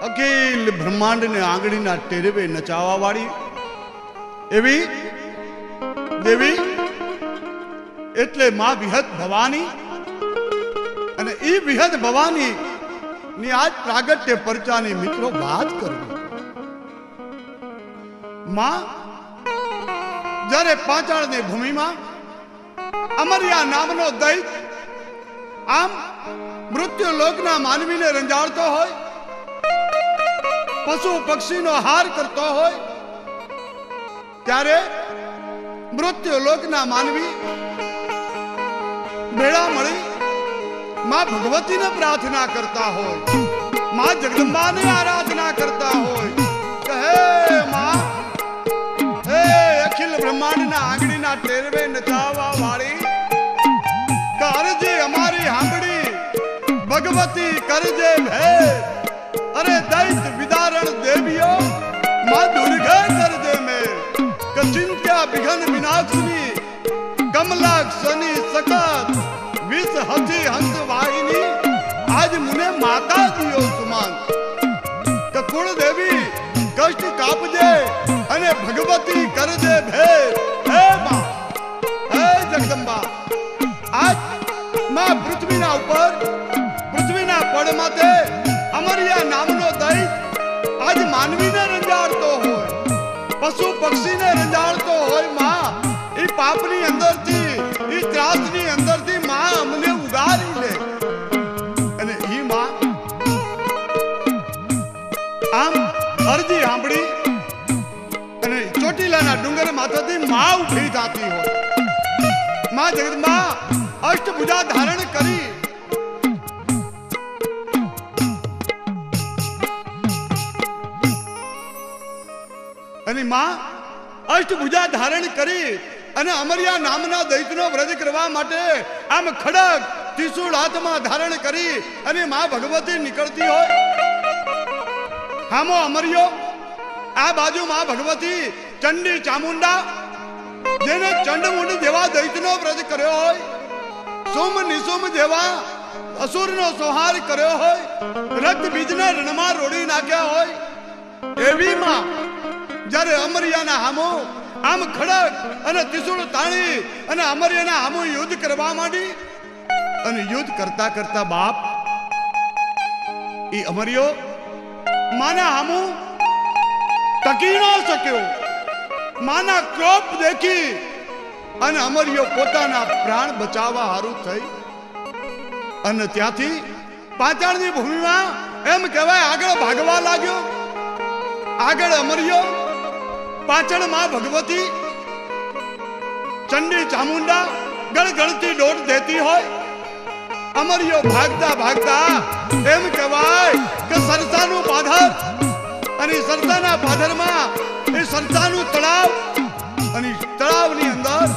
અખિલ બ્રહ્માંડ ને આંગળીના ટેરવે નચાવવા વાળી એવી દેવી એટલે માં વિહત ભવાની અને ઈ વિહત ભવાની ની આજ પ્રાગટ્ય પરચાની મિત્રો વાત કરવી. માં જ્યારે પાંચાળની ભૂમિમાં અમર્યા નામનો દૈત આમ મૃત્યુ લોકના માનવીને રંજાડતો હોય, પશુ પક્ષીનો હાર કરતો હોય, ત્યારે મૃત્યુ લોકના માનવી ભેળા મળી માં ભગવતીને પ્રાર્થના કરતા હોય, માં જગદંબાને આરાધના કરતા હોય. કહે માં, હે અખિલ બ્રહ્માંડના આંગળીના ટેરવે નચાવવા વાળી, કરજે અમારી હાંભળી ભગવતી, કરજે ભેદ. અરે દૈત વિદારણ દેવીઓ માં દુર્ગે કરજે મેં, કચિંત્યા વિઘન વિનાશની કમલાક્ષની સકત વિષ હસી હંસ વાહિની, આજ મુને માતા દિયો સુમાન. કુળ દેવી કષ્ટ કાપજે અને ભગવતી કરજે ભેદ. હે માં, હે જગદંબા, આજ માં પૃથ્વીના ઉપર પૃથ્વીના પડ માથે અમર્યા નામનો દૈત આજ માનવીને રંજાડતો હોય, પશુ પક્ષીને રંજાડતો હોય. માં એ પાપની અંદરથી, એ ત્રાસની અંદરથી માં અમને ઉગારી લે. અને ઈ માં આમ અરજી સાંભળી અને ચોટીલાના ડુંગર માથેથી માં ઉઠી જાતી હોય. માં જગદંબા અષ્ટભુજા ધારણ કરી અને માં અષ્ટભુજા ધારણ કરી અને અમર્યા નામના દૈતનો વ્રજ કરવા માટે આમ ખડક ત્રિશૂળ હાથમાં ધારણ કરી અને માં ભગવતી નીકળતી હોય. હામો અમર્યો, આ બાજુ માં ભગવતી ચંડી ચામુંડા, જેને ચંડમુંડ જેવા દૈતનો વ્રજ કર્યો હોય, સુમ નિસુમ જેવા અસુરનો સંહાર કર્યો હોય, રક્ત બીજને રણમાં રોડી નાખ્યા હોય, એવી માં જ્યારે અમર્યાના હામો આમ ખડક અને ત્રિશૂળ તાણી અને અમર્યાના હામો યુદ્ધ કરવા માંડી. અને યુદ્ધ કરતા કરતા બાપ ઈ અમર્યો માના હામો ટકી ન શક્યો. માના ક્રોપ દેખી અને અમર્યો પોતાના પ્રાણ બચાવવા હારું થઈ અને ત્યાંથી પાંચાળની ભૂમિમાં એમ કહેવાય આગળ ભાગવા લાગ્યો. આગળ અમર્યો, પાછળ માં ભગવતી ચંડી ચામુંડા ગણગણતી દોડ દેતી હોય. અમર્યો ભાગતા ભાગતા એમ કહેવાય કે સરસાનું પાધર, અને સરસાના પાધરમાં એ સરસાનું તળાવ, અને તળાવની અંદર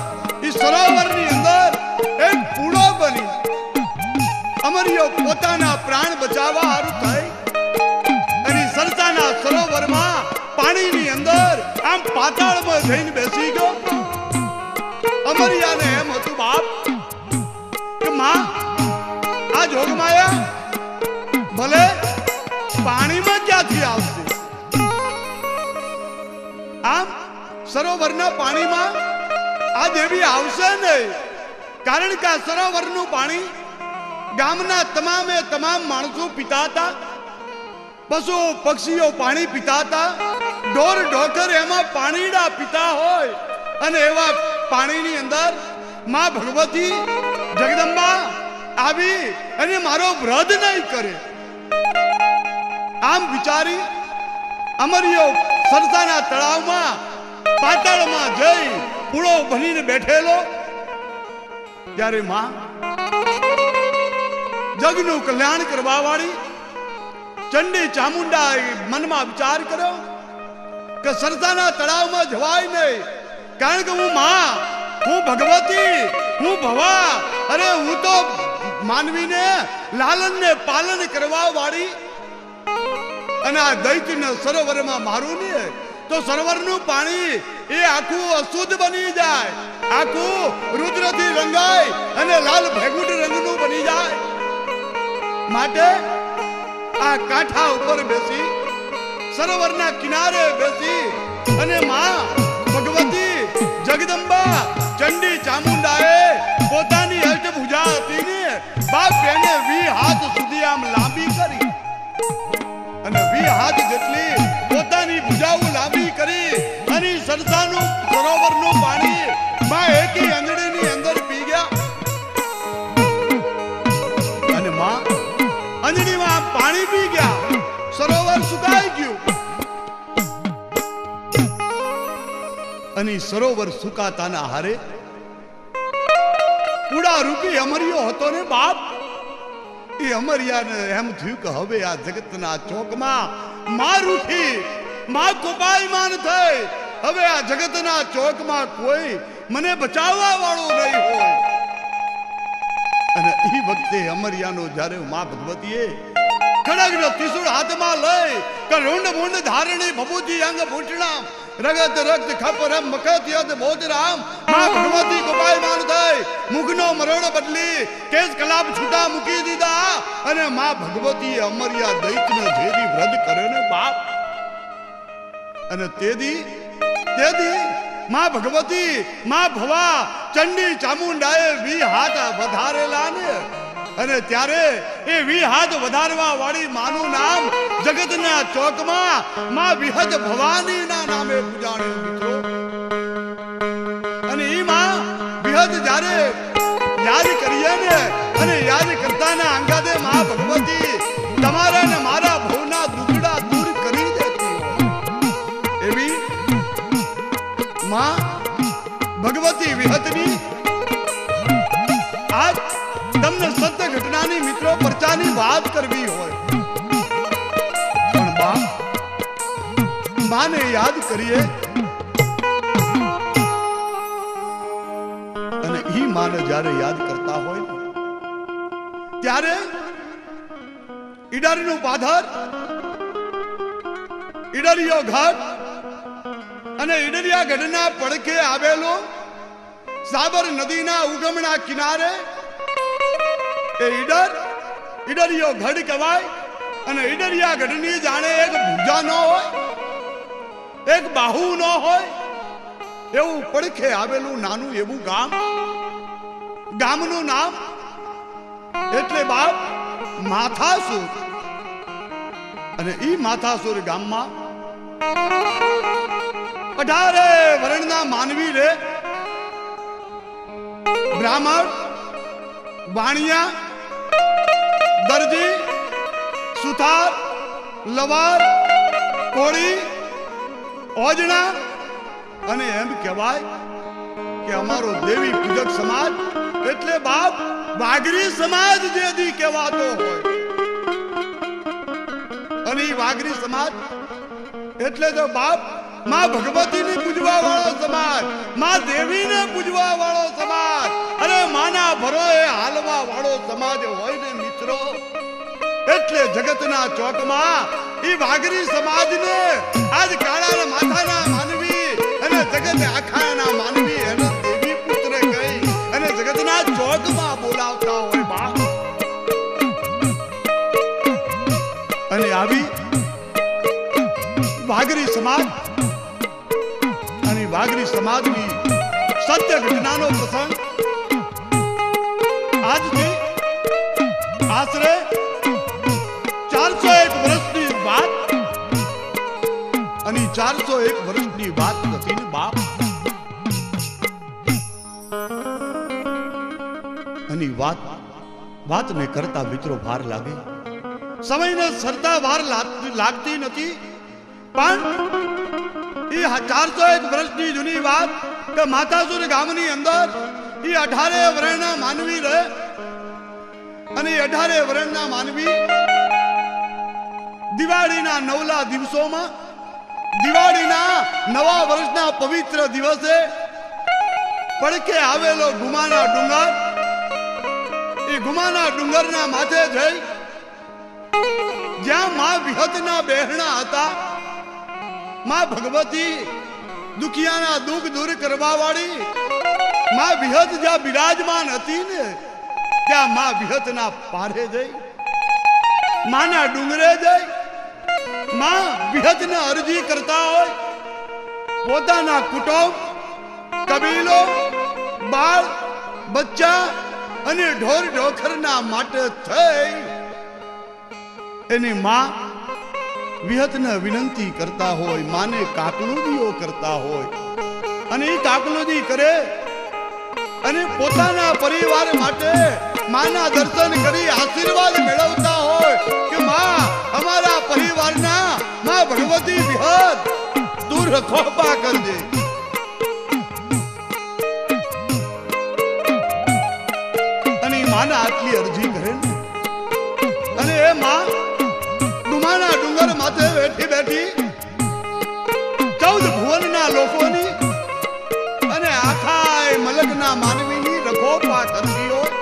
એ સરોવરની અંદર એક પૂળો બની અમર્યો પોતાના પ્રાણ બચાવવા હારું થઈ અને સરસાના સરોવરમાં પાણીની અંદર આમ પાતાળમાં જઈને બેસી ગયો. અમર્યાને એમ હતું બાપ કે માં આ જોગમાયા ભલે પાણીમાં ક્યાંથી આવશે, આમ સરોવરના પાણીમાં આ દેવી આવશે નહીં. કારણ કે આ સરોવરનું પાણી ગામના તમામે તમામ માણસો પીતા હતા, પશુ પક્ષીઓ પાણી પીતા હતા, ઢોર ઢોકર એમાં પાણીડા પીતા હોય. અને એવા પાણીની અંદર માં ભગવતી જગદંબા આવી અને મારો વધ નહીં કરે, આમ વિચારી અમર્યો સરસાના તળાવમાં પાતાળમાં જઈ પૂળો બનીને બેઠેલો. ત્યારે માં જગનું કલ્યાણ કરવા વાળી ચંડી ચામુંડા મનમાં વિચાર કર્યો કે સરસાના તળાવમાં જવાય નહીં. કારણ કે હું માં, હું ભગવતી, હું ભવા, અરે હું તો માનવીને લાલન ને પાલન કરવા વાળી. અને આ દૈત્યને સરોવરમાં મારું નહીં તો સરોવરનું પાણી એ આખું અશુદ્ધ બની જાય, આખું રુદ્રથી રંગાય અને લાલ ભેગુટ રંગનું બની જાય. માટે આ કાંઠા ઉપર બેસી સરોવરના કિનારે બેસી અને માં ભગવતી જગદંબા ચંડી ચામુંડાએ પોતાની અષ્ટભુજા હતી ને બાપ એને 20 હાથ સુધી આમ લાંબી કરી અને 20 હાથ જેટલી પોતાની ભુજાઓ લાંબી કરી અને સરસાનું સરોવરનું પાણી માં એકી અંજડીની અંદર પી ગયા અને માં અંજડીમાં પાણી પી ગયા સરોવર સુકાઈ ગયું અને સરોવર સુકાતાના હારે કુડા રૂપી અમરિયો હતો ને બાપ એ અમરિયાને એમ થયું કે હવે આ જગતના ચોકમાં માં રૂઠી માં કોપાયમાન થઈ હવે આ જગતના ચોકમાં કોઈ મને બચાવવા વાળો નહીં હોય અને એ વખતે અમરિયાનો જ્યારે માં ભગવતીએ ખડગનો ત્રિશૂળ હાથમાં લઈ કે રૂંડ મૂંડ ધારણી ભભૂતિ અંગ ભૂષણા રગત રક્ત ખપ રમ મખત યદ બોધ રામ માં ભગવતી ગોપાયમાન થઈ મુખનો મરણ બદલી કેસ કલાપ છૂટા મૂકી દીધા અને માં ભગવતી અમરિયા દૈત્યને જેદી વ્રત કર્યો ને બાપ અને તેદી માં ભગવતી માં ભવા ચંડી ચામુંડાએ 20 હાથ વધારેલા ને અને ત્યારે એ 20 હાથ વધારવા વાળી માનું નામ જગતના ચોકમાં માં વિહત ભવાનીના નામે પૂજાણી મિત્રો અને ઈ માં વિહત જ્યારે યાદ કરીએ ને અને યાદ કરતાના અંગાદે માં ભગવતી તમારા ને મારા ભવના દુખડા દૂર કરી દેતી એવી માં ભગવતી વિહતની આજ તમને સત્ય ઘટનાની મિત્રો પરચાની વાત કરવી હોય પણ બાપ માને યાદ કરીએ અને ઈ માને જ્યારે યાદ કરતા હોય ત્યારે ઈડરનું પાધર ઈડરિયો ઘાટ અને ઈડરિયા ગઢના પડખે આવેલો સાબર નદીના ઉગમના કિનારે એ ઈડરિયો ગઢ કહેવાય અને ઈડરિયા ગઢની જાણે એક ભુજા ન હોય એક બાહુ ન હોય એવું પડખે આવેલું નાનું એવું ગામનું નામ એટલે બાપ માથાસુર અને ઈ માથાસુર ગામમાં 18 વર્ણના માનવી રે બ્રાહ્મણ વાણિયા દરજી સુથાર લવાર કોળી ઓજણા અને એમ કહેવાય કે અમારો દેવી પૂજક સમાજ એટલે બાપ વાઘરી સમાજ જે દી કહેવાતો હોય અને ઈ વાઘરી સમાજ એટલે તો બાપ માં ભગવતીને પૂજવા વાળો સમાજ માં દેવીને પૂજવા વાળો સમાજ અરે માના ભરોએ હાલવા વાળો સમાજ હોય ને મિત્રો એટલે જગતના ચોકમાં ઈ વાઘરી સમાજને આજ કાળાના માથાના માનવી અને જગત આખાના માનવી એને દેવી પુત્ર કહી અને જગતના ચોકમાં બોલાવતા હોય બાપ અને આવી વાઘરી સમાજ અને વાઘરી સમાજની સત્ય ઘટનાનો પ્રસંગ આજથી આશરે 401 વર્ષની વાત અને 401 વર્ષની વાત નથી ને બાપ અને વાતને કરતા મિત્રો ભાર લાગે સમયને સરતા વાર લાગતી નથી પણ એ 401 વર્ષની જૂની વાત કે માથાસુર ગામની અંદર એ 18 વર્ણના માનવી રહે અને 18 વર્ણના માનવી દિવાળીના નવલા દિવસોમાં દિવાળીના નવા વર્ષના પવિત્ર દિવસે પડકે આવેલો ગુમાના ડુંગર એ ગુમાના ડુંગરના માથે જઈ જ્યાં માં વિહતના બહેણા હતા માં ભગવતી દુખિયાના દુઃખ દૂર કરવા વાળી માં વિહત જ્યાં બિરાજમાન હતી ને ત્યાં માં વિહતના પારે જઈ માના ડુંગરે જઈ માં વિહતને અરજી કરતા હોય, પોતાના કુટુંબ, કબીલો, બાળ બચ્ચા અને ઢોર ઢોખરના માટે થઈ એની માં વિહતને વિનંતી કરતા હોય, માને કાકલુદીઓ કરતા હોય અને એ કાકલુદી કરે અને પોતાના પરિવાર માટે માના દર્શન કરી આશીર્વાદ મેળવતા હોય કે માં અમારા પરિવારના માં ભગવતી વિહત તું રખોપા કરજે. અને માના આટલી અરજી કરે ને અને એ માં ડુમાના ડુંગર માથે બેઠી બેઠી 14 ભુવનના લોકોની અને આખા મલકના માનવીની રખોપા કરતી હોય.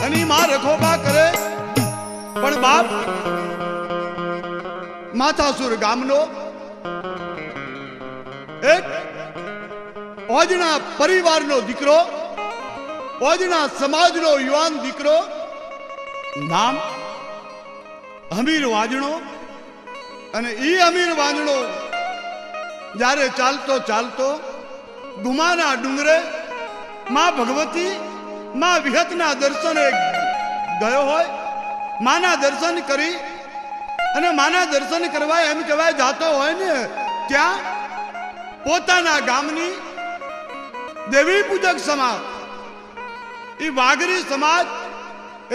અને માં રખોપા કરે પણ બાપ માથાસુર ગામનો એક ઓજણા પરિવારનો દીકરો, ઓજણા સમાજનો યુવાન દીકરો, નામ હમીર વાંજણો. અને ઈ હમીર વાંજણો જ્યારે ચાલતો ચાલતો ગુમાના ડુંગરે માં ભગવતી માં વિહતના દર્શને ગયો હોય, માના દર્શન કરી અને માના દર્શન કરવા એમ કહેવાય જાતો હોય ને ત્યાં પોતાના ગામની દેવી પૂજક સમાજ, એ વાઘરી સમાજ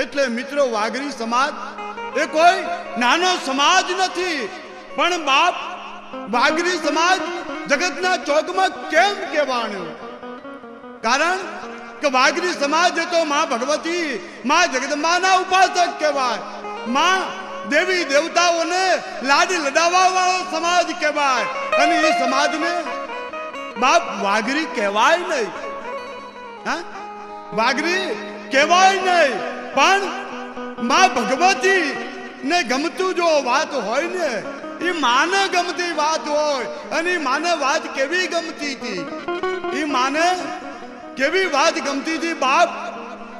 એટલે મિત્રો વાઘરી સમાજ એ કોઈ નાનો સમાજ નથી, પણ બાપ વાઘરી સમાજ જગતના ચોકમાં કેમ કહેવાનું? કારણ કે વાઘરી સમાજ તો માં ભગવતી માં જગદંબાના ઉપાસક કહેવાય, માં દેવી દેવતાઓને લાડ લડાવવા વાળો સમાજ કહેવાય. અને એ સમાજને બાપ વાઘરી કહેવાય નહીં, હા વાઘરી કહેવાય નહીં, પણ માં ભગવતી ને ગમતું જો વાત હોય ને એ માને ગમતી વાત હોય. અને માને વાત કેવી ગમતી હતી, એ માને કેવી વાત ગમતી હતી બાપ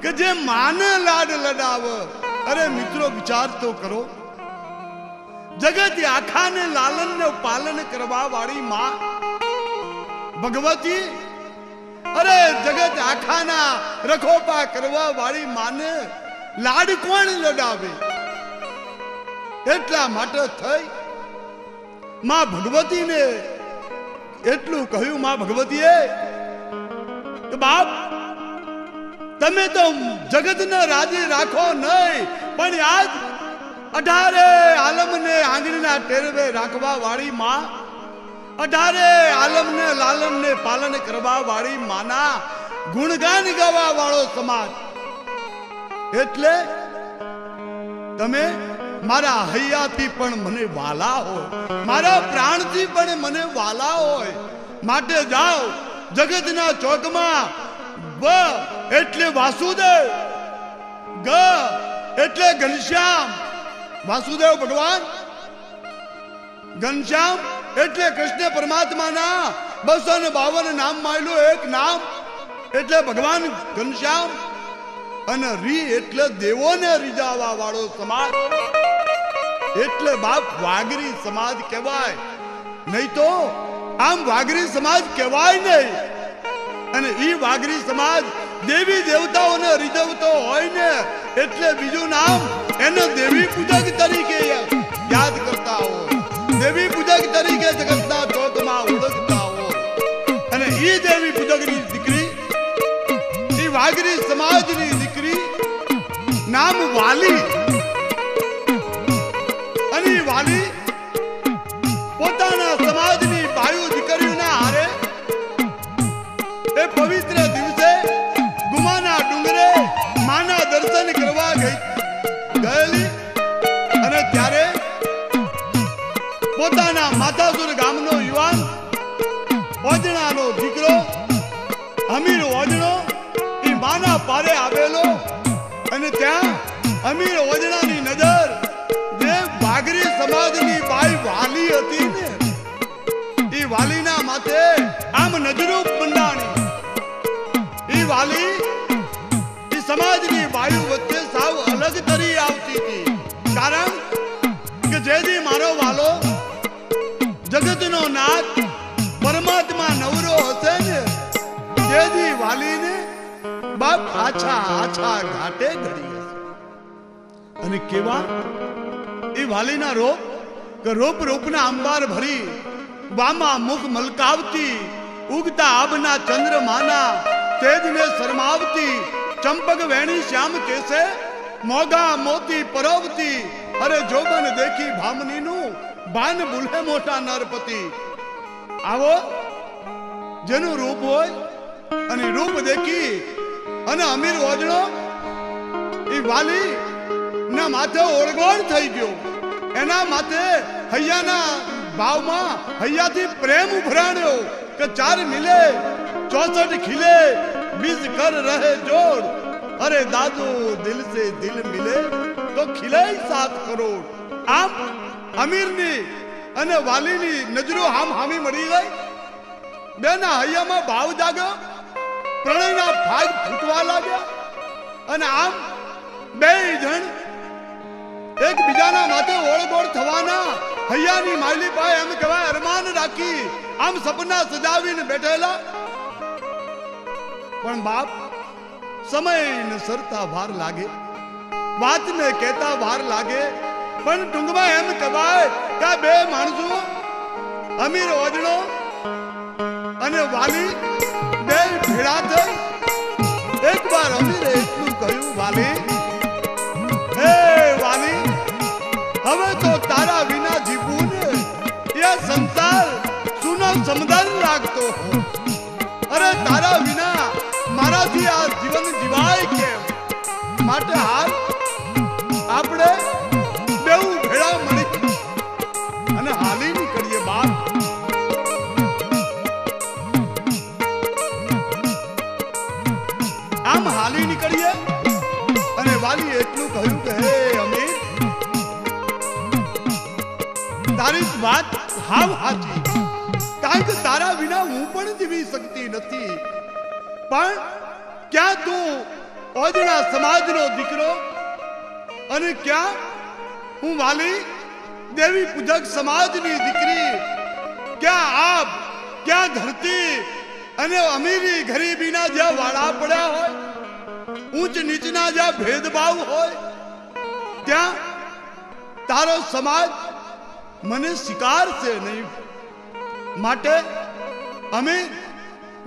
કે જે માને લાડ લડાવે. અરે મિત્રો વિચાર તો કરો, જગત આખાને લાલન ને પાલન કરવા વાળી માં ભગવતી, અરે જગત આખાના રખોપા કરવા વાળી માને લાડ કોણ લડાવે? એટલા માટે થઈ માં ભગવતીને એટલું કહ્યું, માં ભગવતીએ બાપ તમે તો જગતને રાજી રાખો નહીં, પણ આજ 18 આલમને આંગળીના ટેરવે રાખવા વાળી માં, 18 આલમને લાલનને પાલન કરવા વાળી માના ગુણગાન ગાવા વાળો સમાજ. એટલે તમે મારા હૈયાથી પણ મને વાલા હોય, મારા પ્રાણથી પણ મને વાલા હોય, માટે જાઓ જગતના ચોકમાં. વ એટલે વાસુદેવ, ગ એટલે ઘનશ્યામ, વાસુદેવ ભગવાન, ઘનશ્યામ એટલે કૃષ્ણ પરમાત્માના 252 નામ માંયલું એક નામ એટલે ભગવાન ઘનશ્યામ. અને રી એટલે દેવોને રીઝાવા વાળો સમાજ, એટલે બાપ વાઘરી સમાજ કહેવાય. નહીં તો આમ વાઘરી સમાજ કહેવાય નહીં. અને ઈ વાઘરી સમાજ દેવી દેવતાઓને રીઝવતો હોય ને એટલે બીજું નામ એને દેવી પૂજક તરીકે યાદ કરતા હોય, દેવી પૂજક તરીકે જગતના ચોકમાં ઓળખતા હોય. અને ઈ દેવી પૂજકની દીકરી, ઈ વાઘરી સમાજની દીકરી નામ વાલી. અને વાલી પોતાના સમાજની બાયુ દીકરીઓના હારે એ પવિત્ર દિવસે ગુમાના ડુંગરે માના દર્શન કરવા ગયેલી. અને ત્યારે પોતાના માથાસુર ગામનો યુવાન, ઓજણાનો દીકરો હમીર ઓજણો એ માના પારે આવેલો. અને ત્યાં હમીર ઓજણાની નજર જે વાઘરી સમાજની બાઈ વાલી હતી ને એ વાલીના માથે આમ નજરૂપ બંધાણી. એ વાલી એ સમાજની બાયુ વચ્ચે સાવ જેથી મારો વાલો જગતનો નાથ પરમાત્મા નવરો હશે ને જેથી વાલીને બાપ આછા આછા ઘાટે ઘડી હશે. અને કેવા એ વાલીના રૂપ કે રૂપ રૂપના અંબાર ભરી વામા મુખ મલકાવતી ઉગતા આભના ચંદ્રમાના તેજને શરમાવતી ચંપક વેણી શ્યામ કેસે મોગા મોતી પરોવતી અરે જોબન દેખી ભામનીનું બાન ભૂલે મોટા નરપતિ. આવો જેનું રૂપ હોય અને રૂપ દેખી અને અમીર ઓજણો એ વાલી ના માથે ઓળગોળ થઈ ગયો. એના માથે હૈયાના ભાવમાં હૈયાથી પ્રેમ ઉભરાણ્યો કે ચાર મિલે 64 ખીલે બીજ કર રહે જોડ અરે દાદો દિલ સે દિલ મિલે તો ખીલે 7 કરોડ. આમ અમીરની અને વાલીની નજરો હામી મળી ગઈ. બેના હૈયામાં ભાવ જાગ્યો, પ્રણયના ભાગ ફૂટવા લાગ્યા અને આમ બે જણ એકબીજાના માથે ઓળગોળ થવાના હૈયાની માયલી પાસે એમ કહેવાય અરમાન રાખી આમ સપના સજાવીને બેઠેલા. પણ બાપ સમયને સરતા વાર લાગે, વાતને કહેતા વાર લાગે, પણ ટૂંકમાં એમ કહેવાય કે બે માણસો અમીર ઓજણો અને વાલી બે ભેળા થઈ. એક વાર અમીરે એટલું કહ્યું, વાલી હે વાલી હવે તો તારા વિના જીવવું ને એ સંસાર સુનો સમદલ લાગતો. અરે તારા વિના મારાથી આ જીવન જીવાય કેમ? માટે હાલ આપણે બેઉ ભેળા મળી અને હાલી નીકળીએ બાપ. આમ હાલી નીકળીએ અને વાલી એટલું કહ્યું કે હે અમીર તારી વાત હાવ સાચી, કારણ કે તારા વિના હું પણ જીવી શકતી નથી. પણ ક્યાં તું ઓજણા સમાજનો દીકરો અને ક્યાં હું વાલી દેવી પૂજક સમાજની દીકરી. ક્યાં આપ ક્યાં ધરતી અને અમીરી ગરીબીના જ્યાં વાળા પડ્યા હોય, ઊંચ નીચના જ્યાં ભેદભાવ હોય, ત્યાં તારો સમાજ મને સ્વીકારશે નહીં. માટે અમે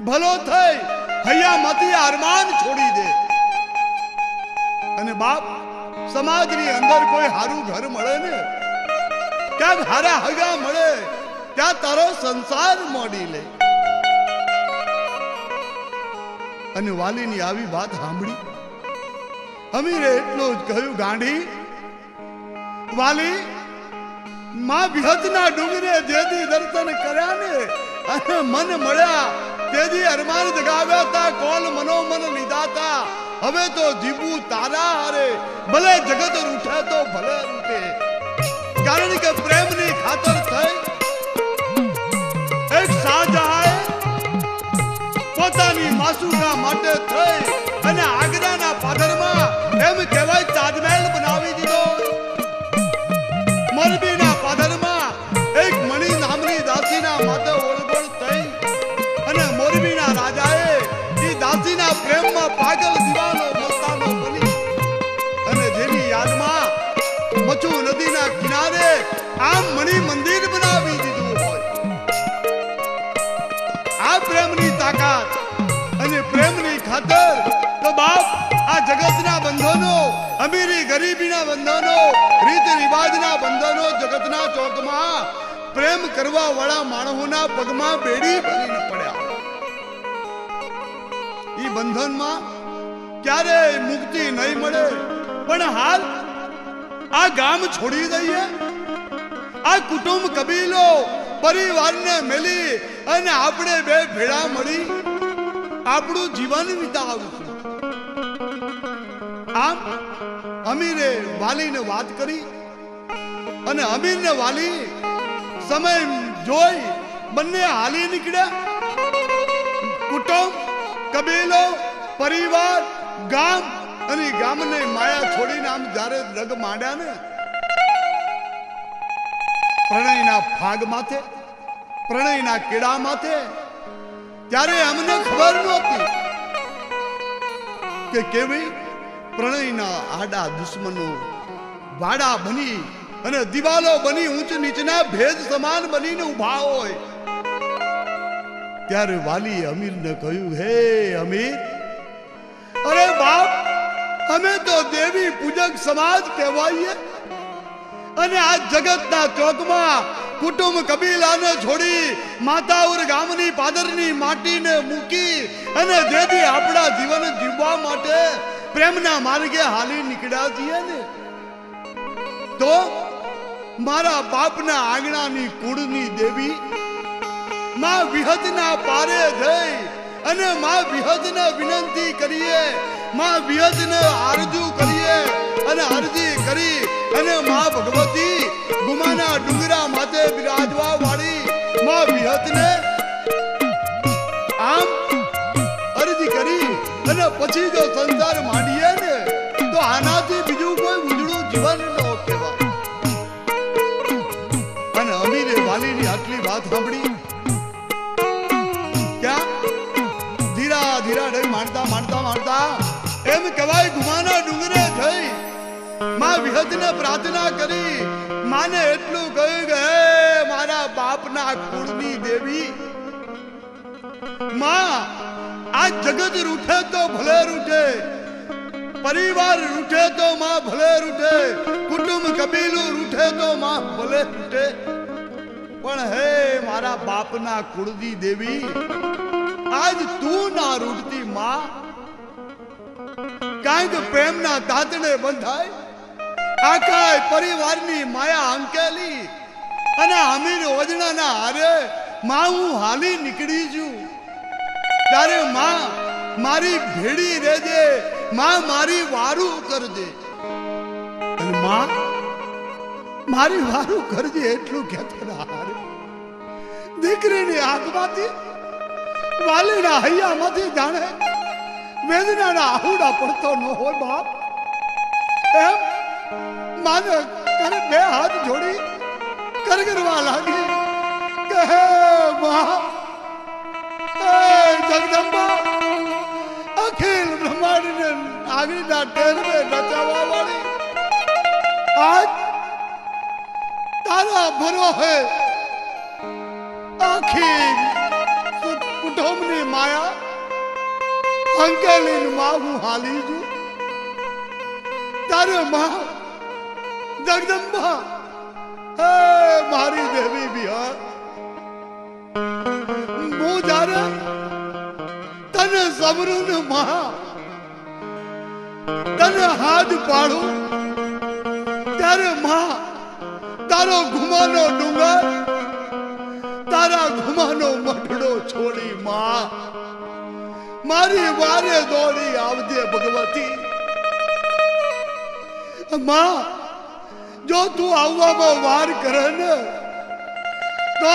ભલો થઈ હૈયામાંથી અરમાન છોડી દે અને બાપ સમાજની અંદર કોઈ હારું ઘર મળે ને ક્યાંક હારા હગા મળે ત્યાં તારો સંસાર મોડી લે. અને વાલીની આવી વાત સાંભળી અમીરે એટલું જ કહ્યું, ગાંડી વાલી માં વિહતના ડુંગરે જેથી દર્શન કર્યા ને અને મન મળ્યા તેજી અરમાન જગાવ્યા હતા, કોલ મનોમન લીધા હતા. હવે તો જીવું તારા હારે, ભલે જગત રૂઠે તો ભલે રૂઠે. કારણ કે પ્રેમની ખાતર થઈ એક શાહજહાએ પોતાની માસુકા માટે થઈ અને આગ્રાના પાદરમાં એમ કહેવાય તાજમહેલ બનાવી દીધો. મોરબીના પાદરમાં એક મણી નામની દાસીના માથે ઓળગોળ થઈ અને મોરબીના રાજાએ એ દાસીના પ્રેમમાં પાગલ દીવાનો મસ્તાનો બની અને જેની યાદમાં મચુ નદીના કિનારે આમ મણી મંદિર બનાવી દીધું હોય. આ પ્રેમની તાકાત અને પ્રેમની ખાતર તો બાપ આ જગતના બંધનો, અમીરી ગરીબીના બંધનો, રીત રિવાજના બંધનો જગતના ચોકમાં પ્રેમ કરવા વાળા માણસોના પગમાં બેડી ભરીને પડ્યા. ઈ બંધનમાં ક્યારેય મુક્તિ નહીં મળે. પણ હાલ આ ગામ છોડી દઈએ, આ કુટુંબ કબીલો પરિવારને મેલી અને આપણે બે ભેળા મળી આપણું જીવન વિતાવશું. આમ અમીરે વાલીને વાત કરી અને અમીરને વાલી સમય જોઈ બંને હાલી નીકળ્યા. કુટુંબ કબીલો પરિવાર ગામ અને ગામને માયા છોડીને આમ જ્યારે રગ માંડ્યા ને પ્રણયના ભાગ માથે, પ્રણયના કેળા માથે, ત્યારે અમને ખબર નહોતી કે કેવી પ્રણયના આડા દુશ્મનો વાડા બની અને દિવાલો બની ઊંચ નીચના ભેદ સમાન બનીને ઉભા હોય. ત્યારે વાલી અમીરને કહ્યું, હે અમીર, અરે બાપ, અમે તો દેવી પૂજક સમાજ કહેવાઈએ અને આ જગતના ચોકમાં કુટુંબ કબીલાને છોડી માતાઉર ગામની પાદરની માટીને મૂકી અને જેથી આપણા જીવન જીવવા માટે પ્રેમના માર્ગે હાલી નીકળ્યા છીએ ને, તો મારા બાપના આંગણાની કુળની દેવી માં વિહતના પારે જઈ અને માં વિહતને વિનંતી કરીએ, માં વિહતને આરજુ કરીએ અને અરજી કરી અને માં ભગવતી ગુમાના ડુંગરા માથે બિરાજવા વાળી માં વિહતને આમ અરજી કરી અને પછી જો સંસાર માંડીએ ને તો આનાથી બીજું કોઈ ઉજળું જીવન ન કહેવાય. અને અમીરે વાલીની આટલી વાત સાંભળી, ક્યાં ધીરા ધીરા ડગ માંડતા માંડતા માંડતા એમ કહેવાય ગુમાના ડુંગરે થઈ માં વિહતને પ્રાર્થના કરી. માને એટલું કહ્યું કે હે મારા બાપના કુળની દેવી, માં આ જગત રૂઠે તો ભલે રૂઠે, પરિવાર રૂઠે તો માં ભલે રૂઠે, કુટુંબ કબીલું રૂઠે તો માં ભલે રૂઠે, પણ હે મારા બાપના કુળની દેવી, આજ તું ના રૂઠતી માં, કારણ કે પ્રેમના દાંતને બંધાય આખા પરિવારની માયા અંકેલી અને અમીર ઓજણાના હારે માં હું હાલી નીકળી છું. ત્યારે માં મારી ભેડી રહેજે, માં મારી વારું કરજે. અને માં મારી વારું કરજે એટલું કહેતા હારે દીકરીની આંખમાંથી, વાલીના હૈયામાંથી જાણે વેદનાના આહુડા પડતો ન હોય બાપ, એમ માને તારે બે હાથ જોડી કરગરવા લાગી કે હે મા, હે જગદંબા, અખિલ બ્રહ્માંડને આગળના ટેરવે નચાવવા વાળી, આજ તારા ભરોસે આખી કુટુંબની માયા અંકેલીન માં હું હાલી છું. તારે માં જગદંબા, હે મારી દેવી બિહાર, હું જ્યારે તને સમરું ને માં, તને હાથ પાડું ત્યારે માં તારો ઘુમાનો ડુંગર, તારા ઘુમાનો મઢડો છોડી માં મારી વારે દોડી આવજે ભગવતી. માં જો તું આવવામાં વાર કરે ને તો